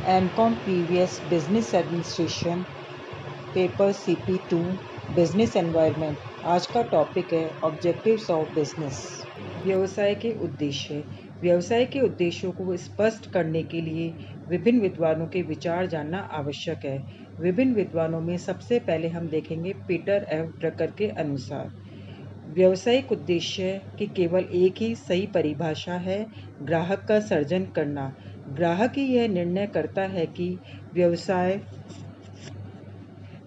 MCom PVS business administration paper CP2 business environment. आज का topic है ऑब्जेक्टिव्स ऑफ बिजनेस। व्यवसाय के उद्देश्य। व्यवसाय के उद्देश्यों को स्पष्ट करने के लिए विभिन्न विद्वानों के विचार जानना आवश्यक है। विभिन्न विद्वानों में सबसे पहले हम देखेंगे पीटर एफ ड्रकर के अनुसार व्यावसायिक उद्देश्य की केवल एक ही सही परिभाषा है, ग्राहक का सर्जन करना। ग्राहक ही यह निर्णय करता है कि व्यवसाय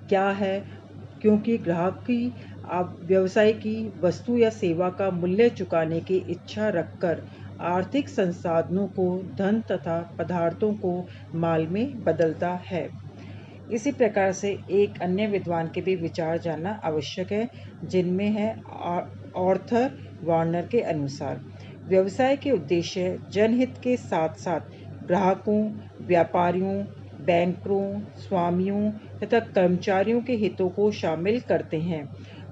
क्या है, क्योंकि ग्राहक की व्यवसाय की वस्तु या सेवा का मूल्य चुकाने की इच्छा रखकर आर्थिक संसाधनों को धन तथा पदार्थों को माल में बदलता है। इसी प्रकार से एक अन्य विद्वान के भी विचार जानना आवश्यक है, जिनमें है आर्थर वार्नर के अनुसार व्यवसाय के उद्देश्य जनहित के साथ साथ ग्राहकों, व्यापारियों, बैंकरों, स्वामियों तथा कर्मचारियों के हितों को शामिल करते हैं।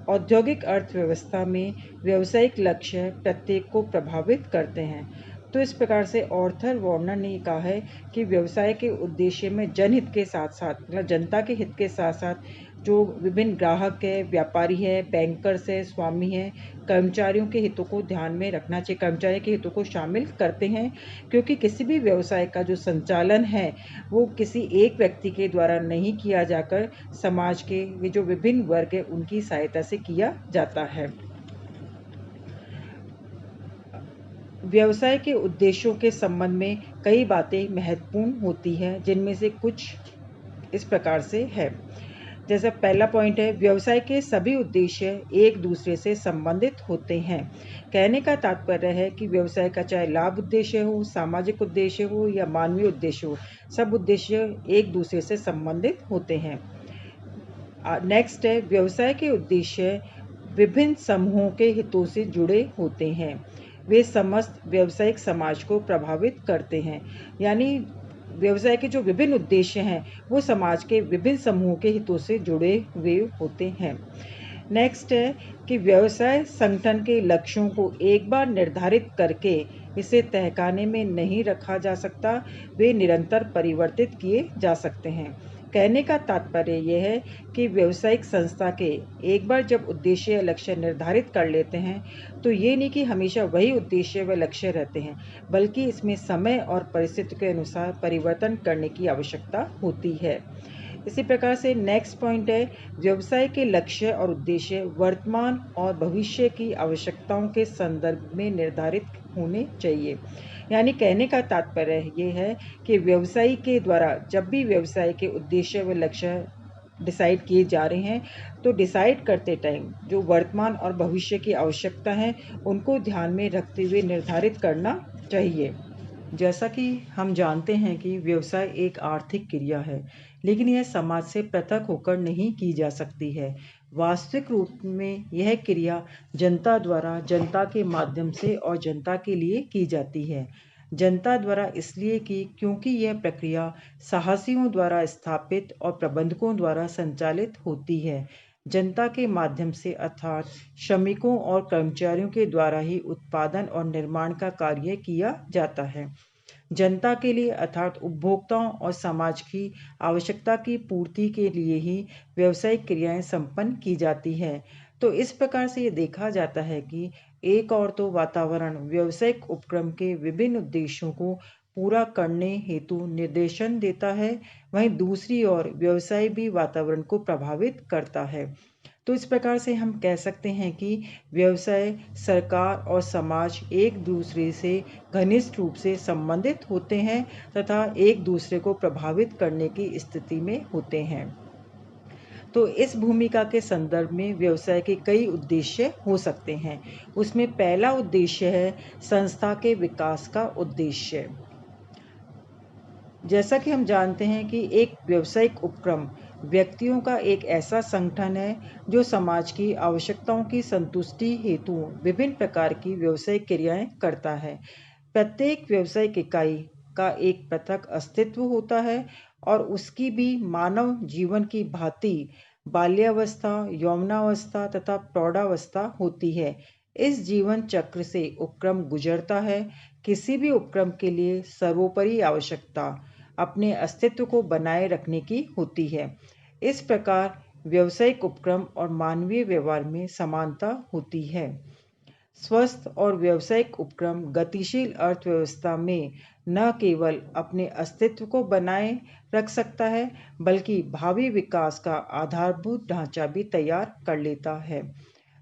औद्योगिक अर्थव्यवस्था में व्यावसायिक लक्ष्य प्रत्येक को प्रभावित करते हैं। तो इस प्रकार से आर्थर वार्नर ने कहा है कि व्यवसाय के उद्देश्य में जनहित के साथ साथ मतलब जनता के हित के साथ साथ जो विभिन्न ग्राहक है, व्यापारी है, बैंकर्स है, स्वामी है, कर्मचारियों के हितों को ध्यान में रखना चाहिए, कर्मचारी के हितों को शामिल करते हैं, क्योंकि किसी भी व्यवसाय का जो संचालन है वो किसी एक व्यक्ति के द्वारा नहीं किया जाकर समाज के ये जो विभिन्न वर्ग है उनकी सहायता से किया जाता है। व्यवसाय के उद्देश्यों के संबंध में कई बातें महत्वपूर्ण होती हैं, जिनमें से कुछ इस प्रकार से है। जैसा पहला पॉइंट है, व्यवसाय के सभी उद्देश्य एक दूसरे से संबंधित होते हैं। कहने का तात्पर्य है कि व्यवसाय का चाहे लाभ उद्देश्य हो, सामाजिक उद्देश्य हो या मानवीय उद्देश्य हो, सब उद्देश्य एक दूसरे से संबंधित होते हैं। नेक्स्ट है, व्यवसाय के उद्देश्य विभिन्न समूहों के हितों से जुड़े होते हैं। वे समस्त व्यावसायिक समाज को प्रभावित करते हैं। यानी व्यवसाय के जो विभिन्न उद्देश्य हैं वो समाज के विभिन्न समूहों के हितों से जुड़े हुए होते हैं। नेक्स्ट है कि व्यवसाय संगठन के लक्ष्यों को एक बार निर्धारित करके इसे तहखाने में नहीं रखा जा सकता, वे निरंतर परिवर्तित किए जा सकते हैं। कहने का तात्पर्य यह है कि व्यावसायिक संस्था के एक बार जब उद्देश्य या लक्ष्य निर्धारित कर लेते हैं तो ये नहीं कि हमेशा वही उद्देश्य व लक्ष्य रहते हैं, बल्कि इसमें समय और परिस्थिति के अनुसार परिवर्तन करने की आवश्यकता होती है। इसी प्रकार से नेक्स्ट पॉइंट है, व्यवसाय के लक्ष्य और उद्देश्य वर्तमान और भविष्य की आवश्यकताओं के संदर्भ में निर्धारित होने चाहिए। यानी कहने का तात्पर्य ये है कि व्यवसायी के द्वारा जब भी व्यवसाय के उद्देश्य व लक्ष्य डिसाइड किए जा रहे हैं तो डिसाइड करते टाइम जो वर्तमान और भविष्य की आवश्यकता है उनको ध्यान में रखते हुए निर्धारित करना चाहिए। जैसा कि हम जानते हैं कि व्यवसाय एक आर्थिक क्रिया है, लेकिन यह समाज से पृथक होकर नहीं की जा सकती है। वास्तविक रूप में यह क्रिया जनता द्वारा जनता के माध्यम से और जनता के लिए की जाती है। जनता द्वारा इसलिए कि क्योंकि यह प्रक्रिया साहसियों द्वारा स्थापित और प्रबंधकों द्वारा संचालित होती है। जनता के माध्यम से अर्थात श्रमिकों और कर्मचारियों के द्वारा ही उत्पादन और निर्माण का कार्य किया जाता है। जनता के लिए अर्थात उपभोक्ताओं और समाज की आवश्यकता की पूर्ति के लिए ही व्यावसायिक क्रियाएं संपन्न की जाती है। तो इस प्रकार से ये देखा जाता है कि एक और तो वातावरण व्यावसायिक उपक्रम के विभिन्न उद्देश्यों को पूरा करने हेतु निर्देशन देता है, वहीं दूसरी ओर व्यवसाय भी वातावरण को प्रभावित करता है। तो इस प्रकार से हम कह सकते हैं कि व्यवसाय, सरकार और समाज एक दूसरे से घनिष्ठ रूप से संबंधित होते हैं तथा एक दूसरे को प्रभावित करने की स्थिति में होते हैं। तो इस भूमिका के संदर्भ में व्यवसाय के कई उद्देश्य हो सकते हैं। उसमें पहला उद्देश्य है संस्था के विकास का उद्देश्य। जैसा कि हम जानते हैं कि एक व्यावसायिक उपक्रम व्यक्तियों का एक ऐसा संगठन है जो समाज की आवश्यकताओं की संतुष्टि हेतु विभिन्न प्रकार की व्यावसायिक क्रियाएं करता है। प्रत्येक व्यावसायिक इकाई का एक पृथक अस्तित्व होता है और उसकी भी मानव जीवन की भांति बाल्यावस्था, यौवनावस्था तथा प्रौढ़ावस्था होती है। इस जीवन चक्र से उपक्रम गुजरता है। किसी भी उपक्रम के लिए सर्वोपरि आवश्यकता अपने अस्तित्व को बनाए रखने की होती है। इस प्रकार व्यावसायिक उपक्रम और मानवीय व्यवहार में समानता होती है। स्वस्थ और व्यावसायिक उपक्रम गतिशील अर्थव्यवस्था में न केवल अपने अस्तित्व को बनाए रख सकता है, बल्कि भावी विकास का आधारभूत ढांचा भी तैयार कर लेता है।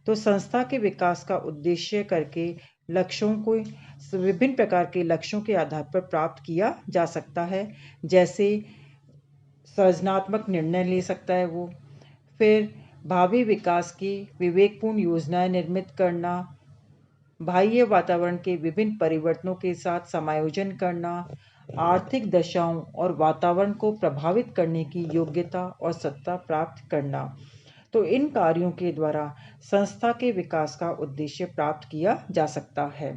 तो संस्था के विकास का उद्देश्य करके लक्ष्यों को विभिन्न प्रकार के लक्ष्यों के आधार पर प्राप्त किया जा सकता है, जैसे सृजनात्मक निर्णय ले सकता है वो, फिर भावी विकास की विवेकपूर्ण योजनाएं निर्मित करना, बाह्य वातावरण के विभिन्न परिवर्तनों के साथ समायोजन करना, आर्थिक दशाओं और वातावरण को प्रभावित करने की योग्यता और सत्ता प्राप्त करना। तो इन कार्यों के द्वारा संस्था के विकास का उद्देश्य प्राप्त किया जा सकता है।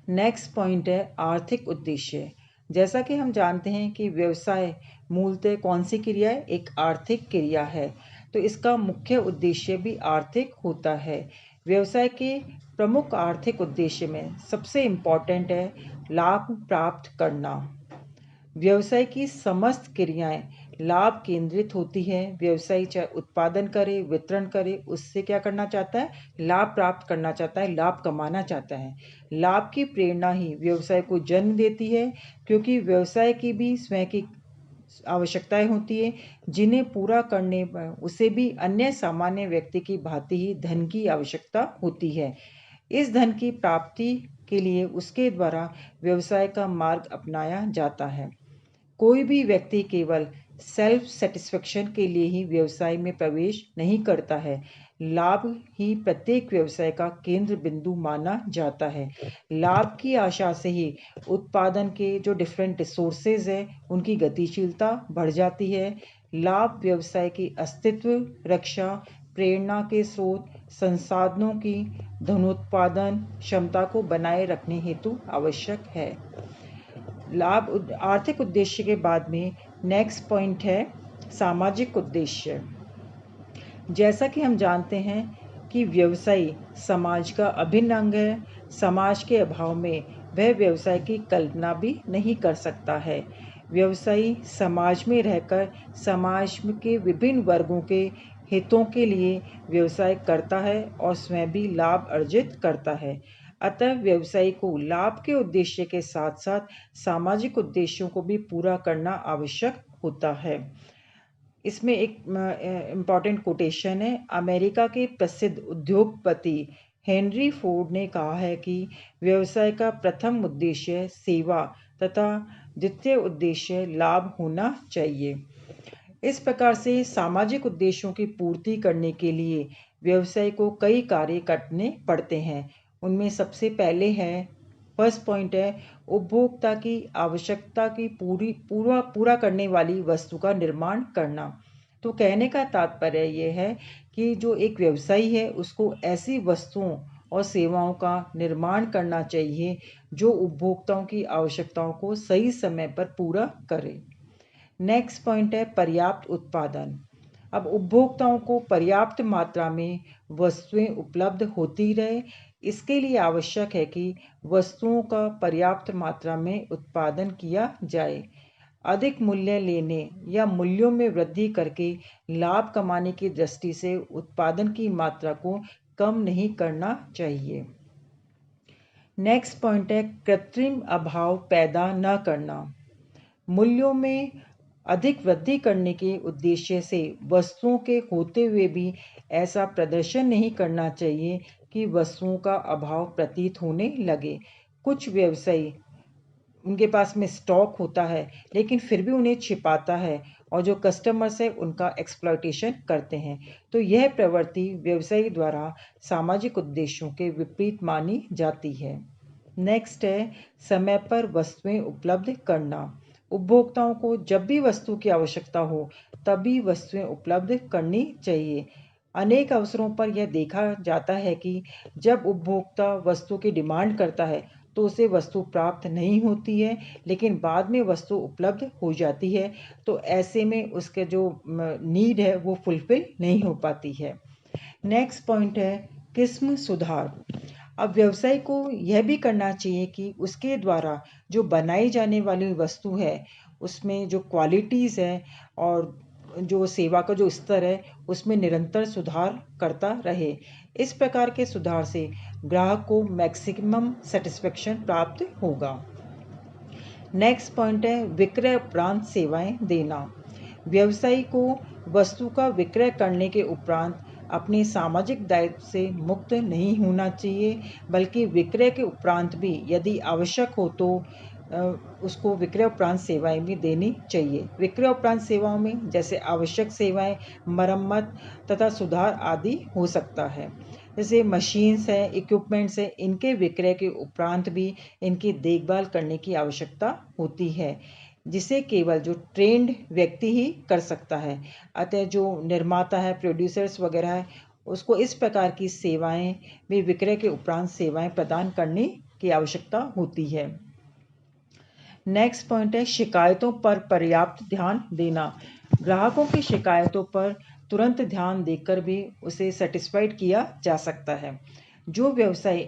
नेक्स्ट पॉइंट है आर्थिक उद्देश्य। जैसा कि हम जानते हैं कि व्यवसाय मूलतः कौन सी क्रिया है, एक आर्थिक क्रिया है, तो इसका मुख्य उद्देश्य भी आर्थिक होता है। व्यवसाय के प्रमुख आर्थिक उद्देश्य में सबसे इम्पॉर्टेंट है लाभ प्राप्त करना। व्यवसाय की समस्त क्रियाएं लाभ केंद्रित होती है। व्यवसायी चाहे उत्पादन करे, वितरण करे, उससे क्या करना चाहता है, लाभ प्राप्त करना चाहता है, लाभ कमाना चाहता है। लाभ की प्रेरणा ही व्यवसाय को जन्म देती है, क्योंकि व्यवसाय की भी स्वयं की आवश्यकताएं होती है, जिन्हें पूरा करने पर उसे भी अन्य सामान्य व्यक्ति की भांति ही धन की आवश्यकता होती है। इस धन की प्राप्ति के लिए उसके द्वारा व्यवसाय का मार्ग अपनाया जाता है। कोई भी व्यक्ति केवल सेल्फ सेटिस्फेक्शन के लिए ही व्यवसाय में प्रवेश नहीं करता है। लाभ ही प्रत्येक व्यवसाय का केंद्र बिंदु माना जाता है। लाभ की आशा से ही उत्पादन के जो डिफरेंट सोर्सेज हैं, उनकी गतिशीलता बढ़ जाती है। लाभ व्यवसाय की अस्तित्व, रक्षा, प्रेरणा के स्रोत, संसाधनों की धनोत्पादन क्षमता को बनाए रखने हेतु आवश्यक है। लाभ आर्थिक उद्देश्य के बाद में नेक्स्ट पॉइंट है सामाजिक उद्देश्य। जैसा कि हम जानते हैं कि व्यवसाय समाज का अभिन्न अंग है। समाज के अभाव में वह व्यवसाय की कल्पना भी नहीं कर सकता है। व्यवसायी समाज में रहकर समाज के विभिन्न वर्गों के हितों के लिए व्यवसाय करता है और स्वयं भी लाभ अर्जित करता है। अतः व्यवसायी को लाभ के उद्देश्य के साथ साथ सामाजिक उद्देश्यों को भी पूरा करना आवश्यक होता है। इसमें एक इम्पॉर्टेंट कोटेशन है। अमेरिका के प्रसिद्ध उद्योगपति हेनरी फोर्ड ने कहा है कि व्यवसाय का प्रथम उद्देश्य सेवा तथा द्वितीय उद्देश्य लाभ होना चाहिए। इस प्रकार से सामाजिक उद्देश्यों की पूर्ति करने के लिए व्यवसाय को कई कार्य करने पड़ते हैं। उनमें सबसे पहले है, फर्स्ट पॉइंट है, उपभोक्ता की आवश्यकता की पूरा करने वाली वस्तु का निर्माण करना। तो कहने का तात्पर्य ये है कि जो एक व्यवसायी है उसको ऐसी वस्तुओं और सेवाओं का निर्माण करना चाहिए जो उपभोक्ताओं की आवश्यकताओं को सही समय पर पूरा करे। नेक्स्ट पॉइंट है पर्याप्त उत्पादन। अब उपभोक्ताओं को पर्याप्त मात्रा में वस्तुएं उपलब्ध होती रहे, इसके लिए आवश्यक है कि वस्तुओं का पर्याप्त मात्रा में उत्पादन किया जाए। अधिक मूल्य लेने या मूल्यों में वृद्धि करके लाभ कमाने की दृष्टि से उत्पादन की मात्रा को कम नहीं करना चाहिए। नेक्स्ट पॉइंट है कृत्रिम अभाव पैदा न करना। मूल्यों में अधिक वृद्धि करने के उद्देश्य से वस्तुओं के होते हुए भी ऐसा प्रदर्शन नहीं करना चाहिए कि वस्तुओं का अभाव प्रतीत होने लगे। कुछ व्यवसायी उनके पास में स्टॉक होता है लेकिन फिर भी उन्हें छिपाता है और जो कस्टमर्स है उनका एक्सप्लॉयटेशन करते हैं। तो यह प्रवृत्ति व्यवसायी द्वारा सामाजिक उद्देश्यों के विपरीत मानी जाती है। नेक्स्ट है समय पर वस्तुएं उपलब्ध करना। उपभोक्ताओं को जब भी वस्तु की आवश्यकता हो तभी वस्तुएं उपलब्ध करनी चाहिए। अनेक अवसरों पर यह देखा जाता है कि जब उपभोक्ता वस्तु की डिमांड करता है तो उसे वस्तु प्राप्त नहीं होती है, लेकिन बाद में वस्तु उपलब्ध हो जाती है, तो ऐसे में उसके जो नीड है वो फुलफिल नहीं हो पाती है। नेक्स्ट पॉइंट है किस्म सुधार। अब व्यवसायी को यह भी करना चाहिए कि उसके द्वारा जो बनाई जाने वाली वस्तु है उसमें जो क्वालिटीज़ है और जो सेवा का जो स्तर है उसमें निरंतर सुधार करता रहे। इस प्रकार के सुधार से ग्राहक को मैक्सिमम सेटिस्फेक्शन प्राप्त होगा। नेक्स्ट पॉइंट है विक्रय उपरांत सेवाएं देना। व्यवसायी को वस्तु का विक्रय करने के उपरांत अपने सामाजिक दायित्व से मुक्त नहीं होना चाहिए, बल्कि विक्रय के उपरांत भी यदि आवश्यक हो तो उसको विक्रय उपरांत सेवाएं भी देनी चाहिए। विक्रय उपरांत सेवाओं में जैसे आवश्यक सेवाएं, मरम्मत तथा सुधार आदि हो सकता है। जैसे मशीन्स हैं, इक्विपमेंट्स हैं, इनके विक्रय के उपरांत भी इनकी देखभाल करने की आवश्यकता होती है, जिसे केवल जो ट्रेंड व्यक्ति ही कर सकता है। अतः जो निर्माता है, प्रोड्यूसर्स वगैरह है, उसको इस प्रकार की सेवाएं भी विक्रय के उपरांत सेवाएं प्रदान करने की आवश्यकता होती है। नेक्स्ट पॉइंट है शिकायतों पर पर्याप्त ध्यान देना। ग्राहकों की शिकायतों पर तुरंत ध्यान देकर भी उसे सेटिस्फाइड किया जा सकता है। जो व्यवसायी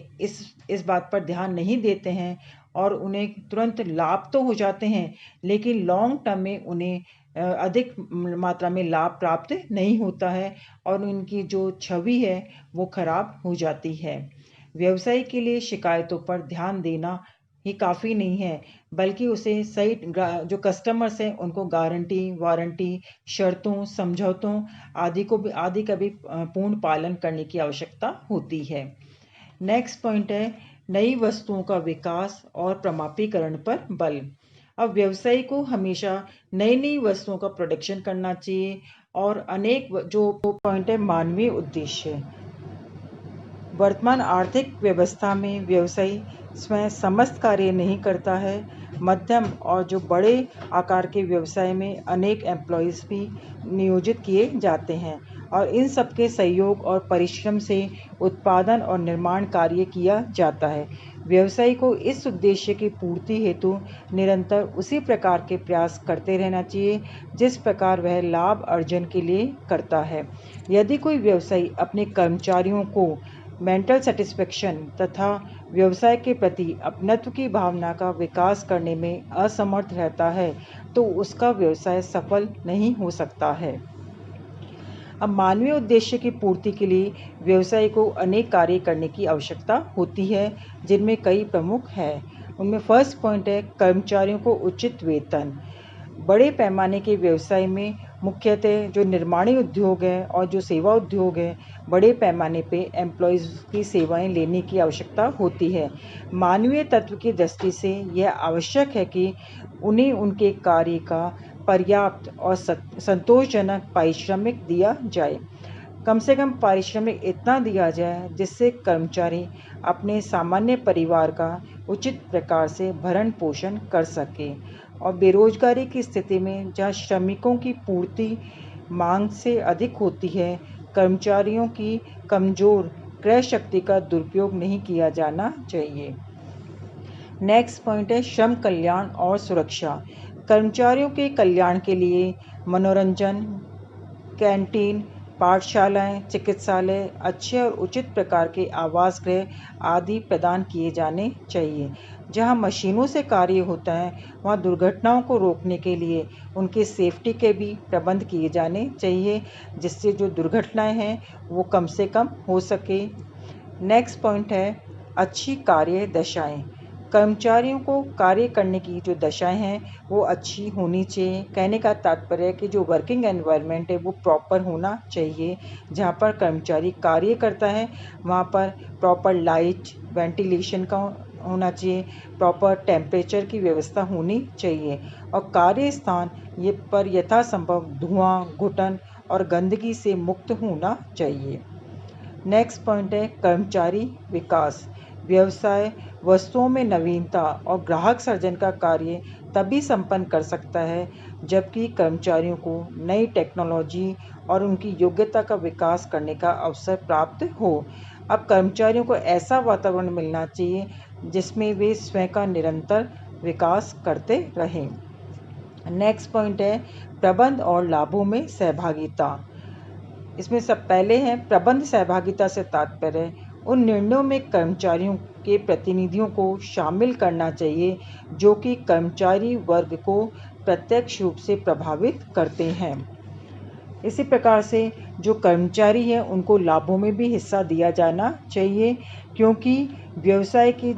इस बात पर ध्यान नहीं देते हैं और उन्हें तुरंत लाभ तो हो जाते हैं, लेकिन लॉन्ग टर्म में उन्हें अधिक मात्रा में लाभ प्राप्त नहीं होता है और उनकी जो छवि है वो खराब हो जाती है। व्यवसाय के लिए शिकायतों पर ध्यान देना ही काफ़ी नहीं है, बल्कि उसे सही जो कस्टमर्स हैं उनको गारंटी, वारंटी, शर्तों, समझौतों आदि का भी पूर्ण पालन करने की आवश्यकता होती है। नेक्स्ट पॉइंट है नई वस्तुओं का विकास और प्रमापीकरण पर बल। अब व्यवसायी को हमेशा नई नई वस्तुओं का प्रोडक्शन करना चाहिए और अनेक जो पॉइंट है मानवीय उद्देश्य। वर्तमान आर्थिक व्यवस्था में व्यवसायी स्वयं समस्त कार्य नहीं करता है। मध्यम और जो बड़े आकार के व्यवसाय में अनेक एम्प्लॉयज़ भी नियोजित किए जाते हैं और इन सबके सहयोग और परिश्रम से उत्पादन और निर्माण कार्य किया जाता है। व्यवसायी को इस उद्देश्य की पूर्ति हेतु निरंतर उसी प्रकार के प्रयास करते रहना चाहिए जिस प्रकार वह लाभ अर्जन के लिए करता है। यदि कोई व्यवसायी अपने कर्मचारियों को मेंटल सेटिस्फेक्शन तथा व्यवसाय के प्रति अपनत्व की भावना का विकास करने में असमर्थ रहता है तो उसका व्यवसाय सफल नहीं हो सकता है। अब मानवीय उद्देश्य की पूर्ति के लिए व्यवसाय को अनेक कार्य करने की आवश्यकता होती है, जिनमें कई प्रमुख हैं। उनमें फर्स्ट पॉइंट है कर्मचारियों को उचित वेतन। बड़े पैमाने के व्यवसाय में मुख्यतः जो निर्माणी उद्योग है और जो सेवा उद्योग है, बड़े पैमाने पे एम्प्लॉयज़ की सेवाएं लेने की आवश्यकता होती है। मानवीय तत्व की दृष्टि से यह आवश्यक है कि उन्हें उनके कार्य का पर्याप्त और संतोषजनक पारिश्रमिक दिया जाए। कम से कम पारिश्रमिक इतना दिया जाए जिससे कर्मचारी अपने सामान्य परिवार का उचित प्रकार से भरण पोषण कर सके। और बेरोजगारी की स्थिति में जहाँ श्रमिकों की पूर्ति मांग से अधिक होती है, कर्मचारियों की कमजोर क्रय शक्ति का दुरुपयोग नहीं किया जाना चाहिए। नेक्स्ट पॉइंट है श्रम कल्याण और सुरक्षा। कर्मचारियों के कल्याण के लिए मनोरंजन, कैंटीन, पाठशालाएं, चिकित्सालय, अच्छे और उचित प्रकार के आवास गृह आदि प्रदान किए जाने चाहिए। जहां मशीनों से कार्य होता है वहां दुर्घटनाओं को रोकने के लिए उनकी सेफ्टी के भी प्रबंध किए जाने चाहिए, जिससे जो दुर्घटनाएं हैं वो कम से कम हो सके। नेक्स्ट पॉइंट है अच्छी कार्य दशाएं। कर्मचारियों को कार्य करने की जो दशाएं हैं वो अच्छी होनी चाहिए। कहने का तात्पर्य है कि जो वर्किंग एनवायरनमेंट है वो प्रॉपर होना चाहिए। जहाँ पर कर्मचारी कार्य करता है वहाँ पर प्रॉपर लाइट, वेंटिलेशन का होना चाहिए, प्रॉपर टेम्परेचर की व्यवस्था होनी चाहिए और कार्य स्थान पर यथासंभव धुआं, घुटन और गंदगी से मुक्त होना चाहिए। नेक्स्ट पॉइंट है कर्मचारी विकास। व्यवसाय वस्तुओं में नवीनता और ग्राहक सर्जन का कार्य तभी संपन्न कर सकता है जबकि कर्मचारियों को नई टेक्नोलॉजी और उनकी योग्यता का विकास करने का अवसर प्राप्त हो। अब कर्मचारियों को ऐसा वातावरण मिलना चाहिए जिसमें वे स्वयं का निरंतर विकास करते रहें। नेक्स्ट पॉइंट है प्रबंध और लाभों में सहभागिता। इसमें सब पहले हैं प्रबंध सहभागिता से तात्पर्य उन निर्णयों में कर्मचारियों के प्रतिनिधियों को शामिल करना चाहिए जो कि कर्मचारी वर्ग को प्रत्यक्ष रूप से प्रभावित करते हैं। इसी प्रकार से जो कर्मचारी हैं उनको लाभों में भी हिस्सा दिया जाना चाहिए, क्योंकि व्यवसाय की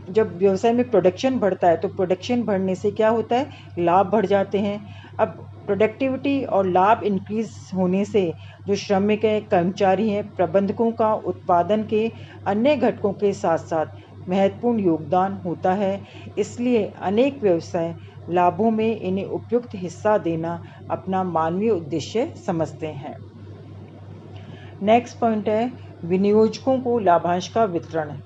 जब व्यवसाय में प्रोडक्शन बढ़ता है तो प्रोडक्शन बढ़ने से क्या होता है, लाभ बढ़ जाते हैं। अब प्रोडक्टिविटी और लाभ इंक्रीज होने से जो श्रमिक हैं, कर्मचारी हैं, प्रबंधकों का उत्पादन के अन्य घटकों के साथ साथ महत्वपूर्ण योगदान होता है। इसलिए अनेक व्यवसाय लाभों में इन्हें उपयुक्त हिस्सा देना अपना मानवीय उद्देश्य समझते हैं। नेक्स्ट पॉइंट है विनियोजकों को लाभांश का वितरण।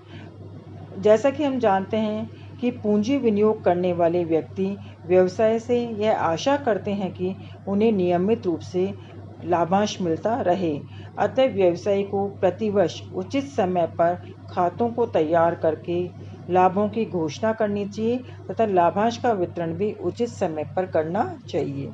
जैसा कि हम जानते हैं कि पूंजी विनियोग करने वाले व्यक्ति व्यवसाय से यह आशा करते हैं कि उन्हें नियमित रूप से लाभांश मिलता रहे। अतः व्यवसायी को प्रतिवर्ष उचित समय पर खातों को तैयार करके लाभों की घोषणा करनी चाहिए तथा लाभांश का वितरण भी उचित समय पर करना चाहिए।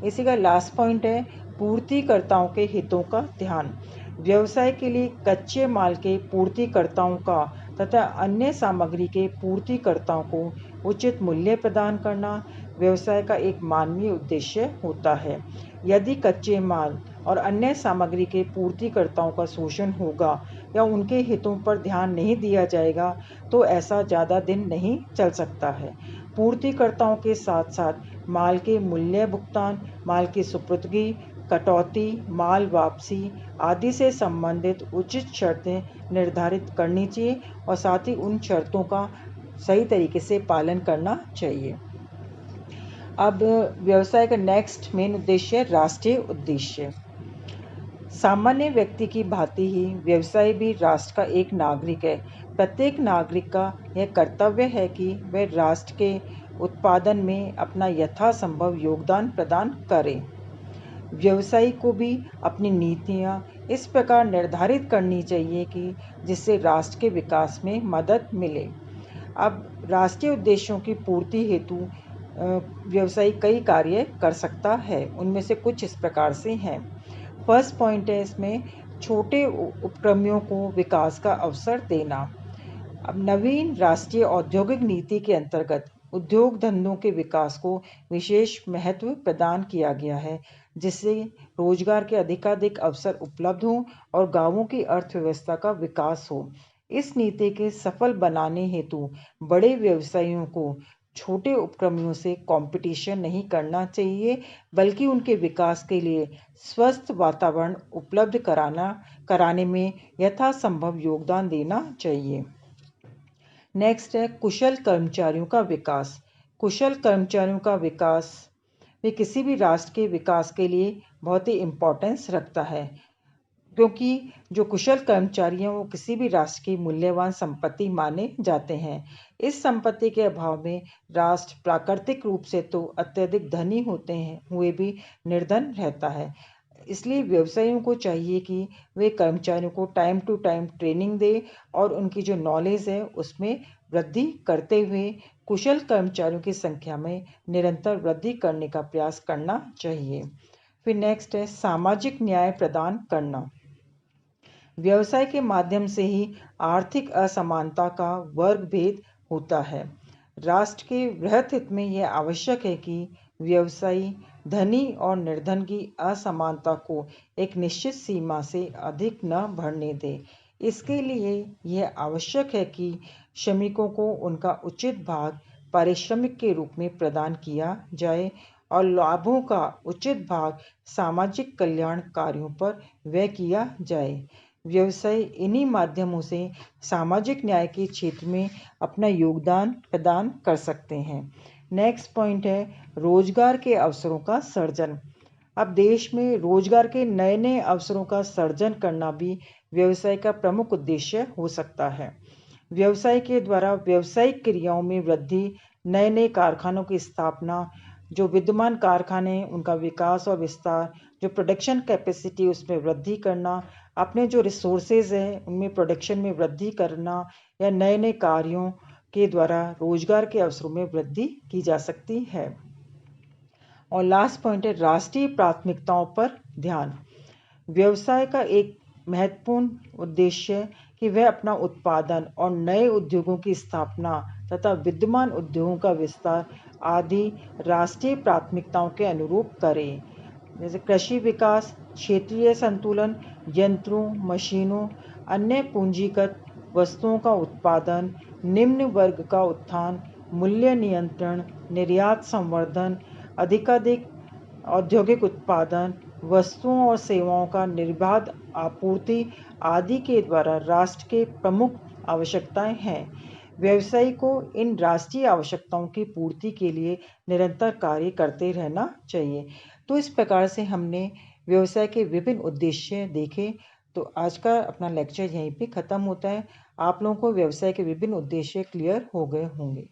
इसी का लास्ट पॉइंट है पूर्तिकर्ताओं के हितों का ध्यान। व्यवसाय के लिए कच्चे माल के पूर्तिकर्ताओं का तथा अन्य सामग्री के पूर्तिकर्ताओं को उचित मूल्य प्रदान करना व्यवसाय का एक मानवीय उद्देश्य होता है। यदि कच्चे माल और अन्य सामग्री के पूर्तिकर्ताओं का शोषण होगा या उनके हितों पर ध्यान नहीं दिया जाएगा तो ऐसा ज़्यादा दिन नहीं चल सकता है। पूर्तिकर्ताओं के साथ साथ माल के मूल्य भुगतान, माल की सुपुर्दगी, कटौती, माल वापसी आदि से संबंधित उचित शर्तें निर्धारित करनी चाहिए और साथ ही उन शर्तों का सही तरीके से पालन करना चाहिए। अब व्यवसाय का नेक्स्ट मेन उद्देश्य है राष्ट्रीय उद्देश्य। सामान्य व्यक्ति की भांति ही व्यवसाय भी राष्ट्र का एक नागरिक है। प्रत्येक नागरिक का यह कर्तव्य है कि वह राष्ट्र के उत्पादन में अपना यथासंभव योगदान प्रदान करे। व्यवसायी को भी अपनी नीतियाँ इस प्रकार निर्धारित करनी चाहिए कि जिससे राष्ट्र के विकास में मदद मिले। अब राष्ट्रीय उद्देश्यों की पूर्ति हेतु व्यवसायी कई कार्य कर सकता है। उनमें से कुछ इस प्रकार से हैं। फर्स्ट पॉइंट है इसमें छोटे उपक्रमों को विकास का अवसर देना। अब नवीन राष्ट्रीय औद्योगिक नीति के अंतर्गत उद्योग धंधों के विकास को विशेष महत्व प्रदान किया गया है, जिससे रोजगार के अधिकाधिक अवसर उपलब्ध हों और गांवों की अर्थव्यवस्था का विकास हो। इस नीति के सफल बनाने हेतु बड़े व्यवसायियों को छोटे उपक्रमों से कंपटीशन नहीं करना चाहिए, बल्कि उनके विकास के लिए स्वस्थ वातावरण उपलब्ध कराने में यथासंभव योगदान देना चाहिए। नेक्स्ट है कुशल कर्मचारियों का विकास। कुशल कर्मचारियों का विकास वे किसी भी राष्ट्र के विकास के लिए बहुत ही इम्पोर्टेंस रखता है, क्योंकि जो कुशल कर्मचारी हैं वो किसी भी राष्ट्र की मूल्यवान संपत्ति माने जाते हैं। इस संपत्ति के अभाव में राष्ट्र प्राकृतिक रूप से तो अत्यधिक धनी हुए भी निर्धन रहता है। इसलिए व्यवसायियों को चाहिए कि वे कर्मचारियों को टाइम टू टाइम ट्रेनिंग दे और उनकी जो नॉलेज है उसमें वृद्धि करते हुए कुशल कर्मचारियों की संख्या में निरंतर वृद्धि करने का प्रयास करना चाहिए। फिर नेक्स्ट है सामाजिक न्याय प्रदान करना। व्यवसाय के माध्यम से ही आर्थिक असमानता का वर्ग भेद होता है। राष्ट्र के वृहत हित में यह आवश्यक है कि व्यवसायी धनी और निर्धन की असमानता को एक निश्चित सीमा से अधिक न बढ़ने दे। इसके लिए यह आवश्यक है कि श्रमिकों को उनका उचित भाग पारिश्रमिक के रूप में प्रदान किया जाए और लाभों का उचित भाग सामाजिक कल्याण कार्यों पर व्यय किया जाए। व्यवसाय इन्हीं माध्यमों से सामाजिक न्याय के क्षेत्र में अपना योगदान प्रदान कर सकते हैं। नेक्स्ट पॉइंट है रोजगार के अवसरों का सर्जन। अब देश में रोजगार के नए नए अवसरों का सर्जन करना भी व्यवसाय का प्रमुख उद्देश्य हो सकता है। व्यवसाय के द्वारा व्यावसायिक क्रियाओं में वृद्धि, नए नए कारखानों की स्थापना, जो विद्यमान कारखाने हैं उनका विकास और विस्तार, जो प्रोडक्शन कैपेसिटी उसमें वृद्धि करना, अपने जो रिसोर्सेज हैं उनमें प्रोडक्शन में वृद्धि करना या नए नए कार्यों के द्वारा रोजगार के अवसरों में वृद्धि की जा सकती है। और लास्ट पॉइंट है राष्ट्रीय प्राथमिकताओं पर ध्यान। व्यवसाय का एक महत्वपूर्ण उद्देश्य कि कि वह अपना उत्पादन और नए उद्योगों की स्थापना तथा विद्यमान उद्योगों का विस्तार आदि राष्ट्रीय प्राथमिकताओं के अनुरूप करें, जैसे कृषि विकास, क्षेत्रीय संतुलन, यंत्रों, मशीनों, अन्य पूंजीगत वस्तुओं का उत्पादन, निम्न वर्ग का उत्थान, मूल्य नियंत्रण, निर्यात संवर्धन, अधिकाधिक औद्योगिक उत्पादन, वस्तुओं और सेवाओं का निर्बाध आपूर्ति आदि के द्वारा राष्ट्र के प्रमुख आवश्यकताएं हैं। व्यवसायी को इन राष्ट्रीय आवश्यकताओं की पूर्ति के लिए निरंतर कार्य करते रहना चाहिए। तो इस प्रकार से हमने व्यवसाय के विभिन्न उद्देश्य देखे। तो आज का अपना लेक्चर यहीं पे ख़त्म होता है। आप लोगों को व्यवसाय के विभिन्न उद्देश्य क्लियर हो गए होंगे।